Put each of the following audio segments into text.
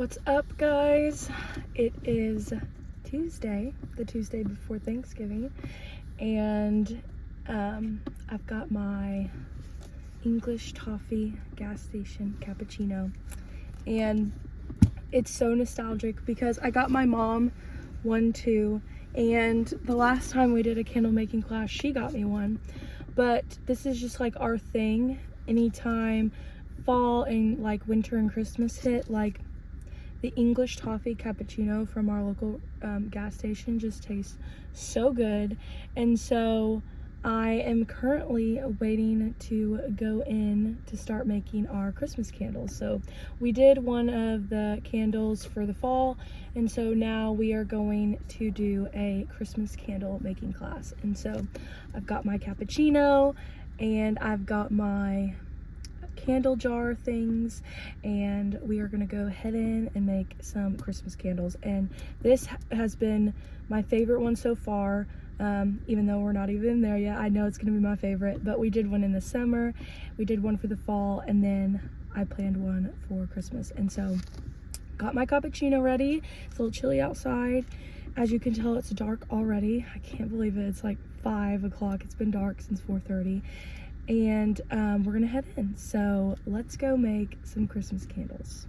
What's up, guys? It is Tuesday, the Tuesday before Thanksgiving, and I've got my English toffee gas station cappuccino, and it's so nostalgic because I got my mom one too, and the last time we did a candle making class, she got me one, but this is just like our thing. Anytime fall and like winter and Christmas hit, like the English toffee cappuccino from our local gas station just tastes so good. And so I am currently waiting to go in to start making our Christmas candles. So we did one of the candles for the fall, and so now we are going to do a Christmas candle making class. And so I've got my cappuccino and I've got my candle jar things, and we are gonna go head in and make some Christmas candles. And this has been my favorite one so far, even though we're not even there yet. I know it's gonna be my favorite, but we did one in the summer, we did one for the fall, and then I planned one for Christmas. And so got my cappuccino ready. It's a little chilly outside. As you can tell, it's dark already. I can't believe it. It's like 5 o'clock. It's been dark since 4:30. And we're gonna head in. So let's go make some Christmas candles.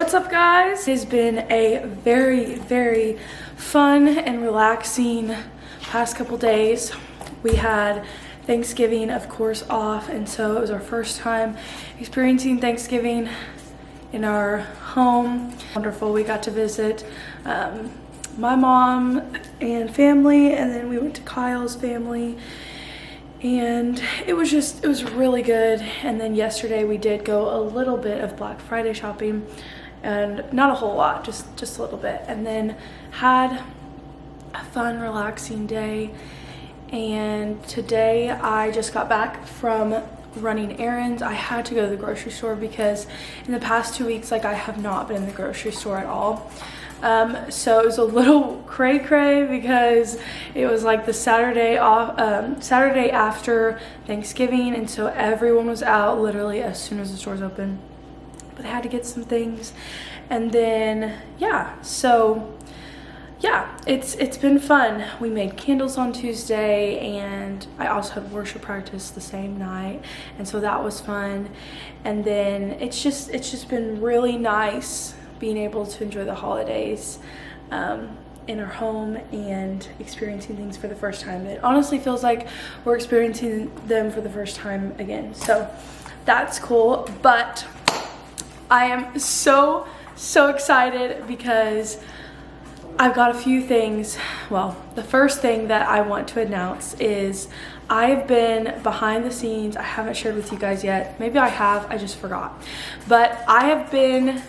What's up, guys? It has been a very fun and relaxing past couple days. We had Thanksgiving, of course, off, and so it was our first time experiencing Thanksgiving in our home. Wonderful. We got to visit my mom and family, and then we went to Kyle's family, and it was really good. And then yesterday we did go a little bit of Black Friday shopping, and not a whole lot, just a little bit, and then had a fun, relaxing day. And today I just got back from running errands. I had to go to the grocery store because in the past 2 weeks, like, I have not been in the grocery store at all. So it was a little cray-cray because it was like the Saturday after Thanksgiving, and so everyone was out literally as soon as the stores opened. But I had to get some things, and then yeah, so yeah, it's been fun. We made candles on Tuesday, and I also had worship practice the same night, and so that was fun. And then it's just been really nice being able to enjoy the holidays in our home and experiencing things for the first time. It honestly feels like we're experiencing them for the first time again, so that's cool. But I am so excited because I've got a few things. Well, the first thing that I want to announce is I've been behind the scenes. I haven't shared with you guys yet. Maybe I have, I just forgot. But I have been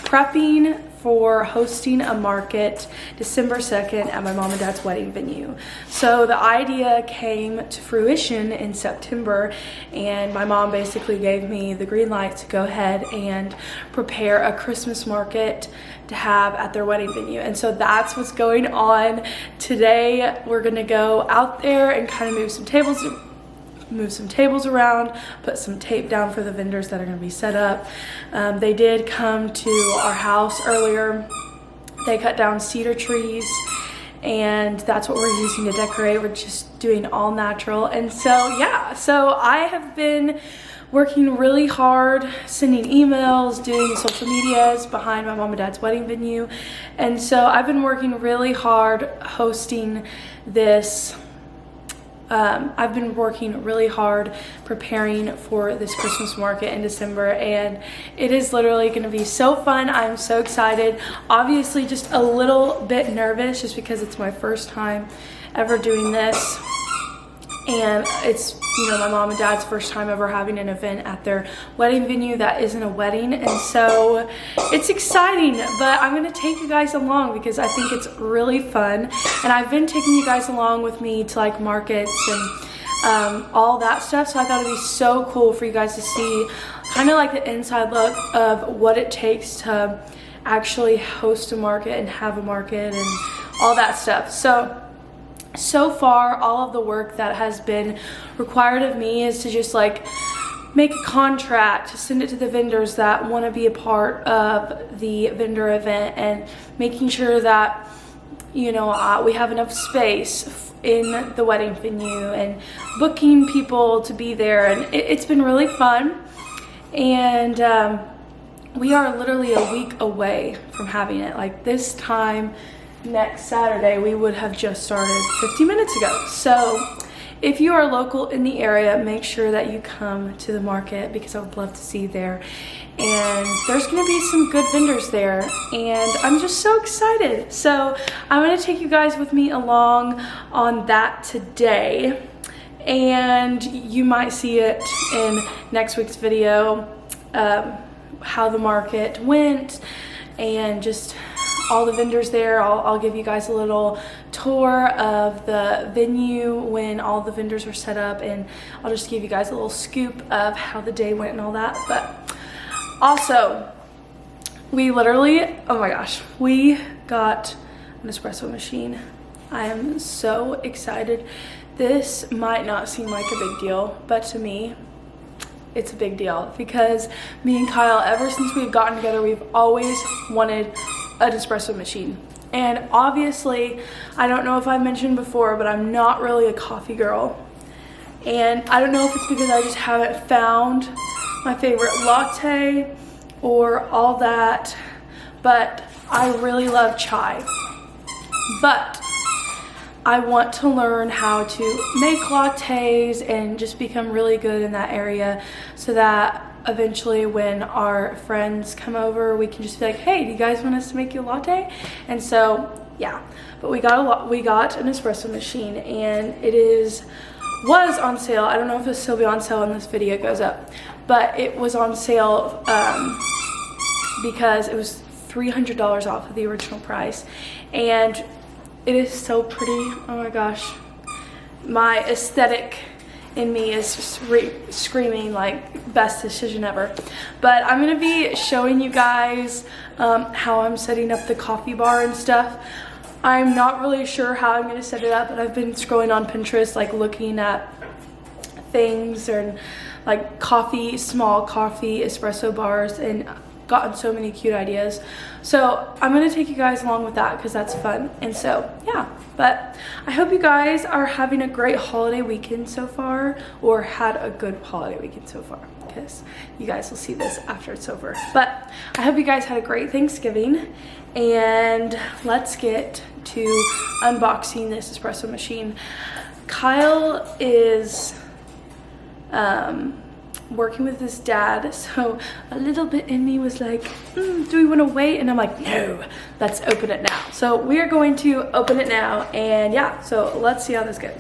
prepping for hosting a market December 2nd at my mom and dad's wedding venue. So the idea came to fruition in September, and my mom basically gave me the green light to go ahead and prepare a Christmas market to have at their wedding venue. And so that's what's going on today. We're gonna go out there and kind of move some tables around, put some tape down for the vendors that are going to be set up. They did come to our house earlier. They cut down cedar trees, and that's what we're using to decorate. We're just doing all natural. And so yeah, so I have been working really hard, sending emails, doing social medias behind my mom and dad's wedding venue. And so I've been working really hard hosting this. I've been working really hard preparing for this Christmas market in December, and it is literally going to be so fun. I'm so excited. Obviously just a little bit nervous just because it's my first time ever doing this, and it's, you know, my mom and dad's first time ever having an event at their wedding venue that isn't a wedding. And so it's exciting, but I'm gonna take you guys along because I think it's really fun. And I've been taking you guys along with me to like markets and all that stuff. So I thought it'd be so cool for you guys to see kind of like the inside look of what it takes to actually host a market and have a market and all that stuff. So far, all of the work that has been required of me is to just like make a contract, send it to the vendors that want to be a part of the vendor event, and making sure that, you know, we have enough space in the wedding venue and booking people to be there. And it's been really fun. And we are literally a week away from having it. Like this time next Saturday, we would have just started 50 minutes ago. So if you are local in the area, make sure that you come to the market because I would love to see you there. And there's gonna be some good vendors there, and I'm just so excited. So I'm gonna take you guys with me along on that today, and you might see it in next week's video, how the market went and just all the vendors there. I'll give you guys a little tour of the venue when all the vendors are set up, and I'll just give you guys a little scoop of how the day went and all that. But also, we literally, oh my gosh, we got an espresso machine. I am so excited. This might not seem like a big deal, but to me, it's a big deal because me and Kyle, ever since we've gotten together, we've always wanted an espresso machine. And obviously, I don't know if I mentioned before, but I'm not really a coffee girl. And I don't know if it's because I just haven't found my favorite latte or all that, but I really love chai. But I want to learn how to make lattes and just become really good in that area so that eventually when our friends come over, we can just be like, hey, do you guys want us to make you a latte? And so yeah, but we got an espresso machine, and it was on sale. I don't know if it'll still be on sale when this video goes up, but it was on sale because it was $300 off of the original price, and it is so pretty. Oh my gosh, my aesthetic in me is just screaming like best decision ever. But I'm gonna be showing you guys how I'm setting up the coffee bar and stuff. I'm not really sure how I'm gonna set it up, but I've been scrolling on Pinterest, like looking at things and like small coffee espresso bars, and gotten so many cute ideas. So I'm gonna take you guys along with that because that's fun. And so yeah, but I hope you guys are having a great holiday weekend so far, or had a good holiday weekend so far, because you guys will see this after it's over. But I hope you guys had a great Thanksgiving, and let's get to unboxing this espresso machine. Kyle is working with his dad, so a little bit in me was like, do we want to wait? And I'm like, no, let's open it now. So we are going to open it now, and yeah, so let's see how this goes.